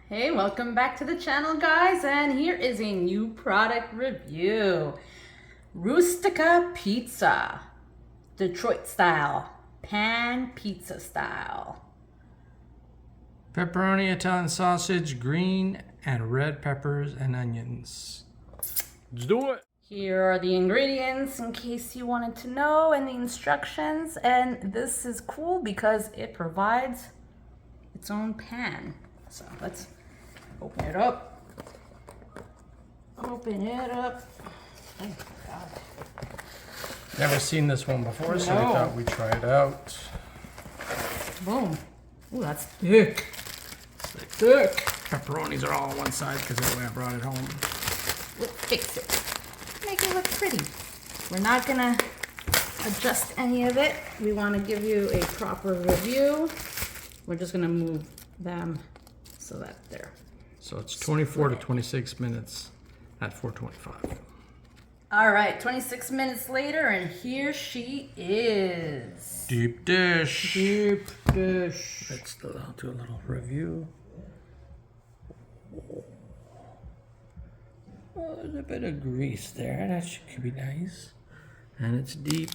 Hey, welcome back to the channel, guys, and here is a new product review. Rustica pizza, Detroit style, pan pizza style. Pepperoni, Italian sausage, green and red peppers and onions. Let's do it. Here are the ingredients in case you wanted to know, and the instructions. And this is cool because it provides its own pan. So let's open it up. Open it up. Oh God. Never seen this one before, so No. we thought we'd try it out. Boom. Ooh, that's thick. Thick. Pepperonis are all on one side because that's the way I brought it home. We'll fix it. Make it look pretty. We're not gonna adjust any of it. We want to give you a proper review. We're just gonna move them so that they're. So it's 24 to 26 minutes at 425. All right, 26 minutes later, and here she is. Deep dish. Deep dish. Let's do a little review. Oh, there's a bit of grease there. That could be nice. And it's deep.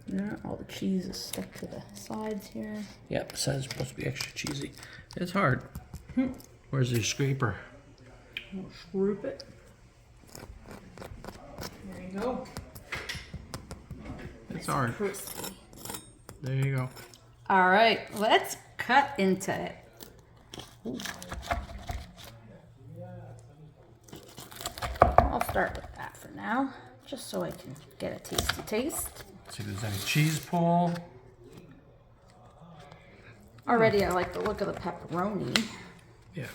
Yeah, all the cheese is stuck to the sides here. Yep, it says it's supposed to be extra cheesy. It's hard. Where's your scraper? We'll scroop it. There you go. It's hard. Crispy. There you go. All right, let's cut into it. Ooh. I'll start with that for now, just so I can get a tasty taste. See if there's any cheese pull. Already, I like the look of the pepperoni. Yeah,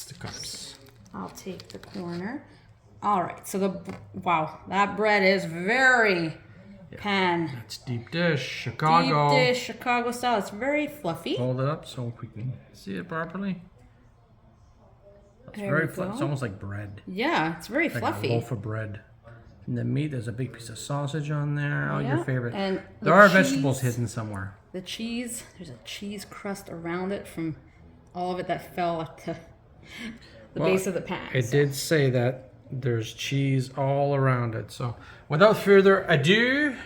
the cups. I'll take the corner. All right, so wow, that bread is very pan. That's deep dish, Chicago. Deep dish, Chicago style. It's very fluffy. Hold it up so we can see it properly. It's There very we fluffy. go. It's almost like bread. Yeah, it's very Like fluffy. a loaf of bread. And the meat, there's a big piece of sausage on there. Oh, Yeah, your favorite. and There the are cheese. vegetables hidden somewhere. The cheese, there's a cheese crust around it from all of it that fell at the base of the pan. It did say that there's cheese all around it. So without further ado,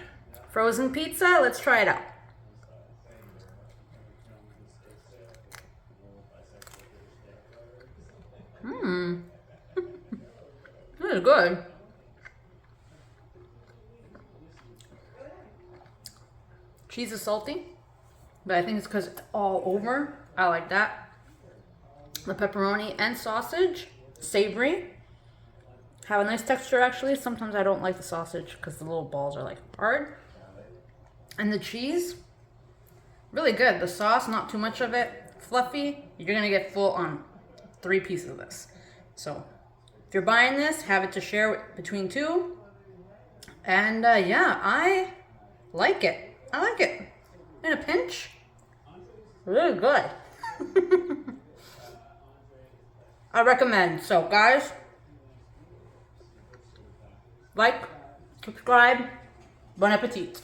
Frozen pizza, let's try it out. This is good. Cheese is salty, but I think it's because it's all over. I like that. The pepperoni and sausage, savory. Have a nice texture actually. Sometimes I don't like the sausage because the little balls are like hard. And the cheese, really good. The sauce, not too much of it. Fluffy. You're gonna get full on 3 pieces of this. So if you're buying this, have it to share between 2. And yeah, I like it. I like it. In a pinch. Really good. I recommend. So guys, like, subscribe, bon appetit.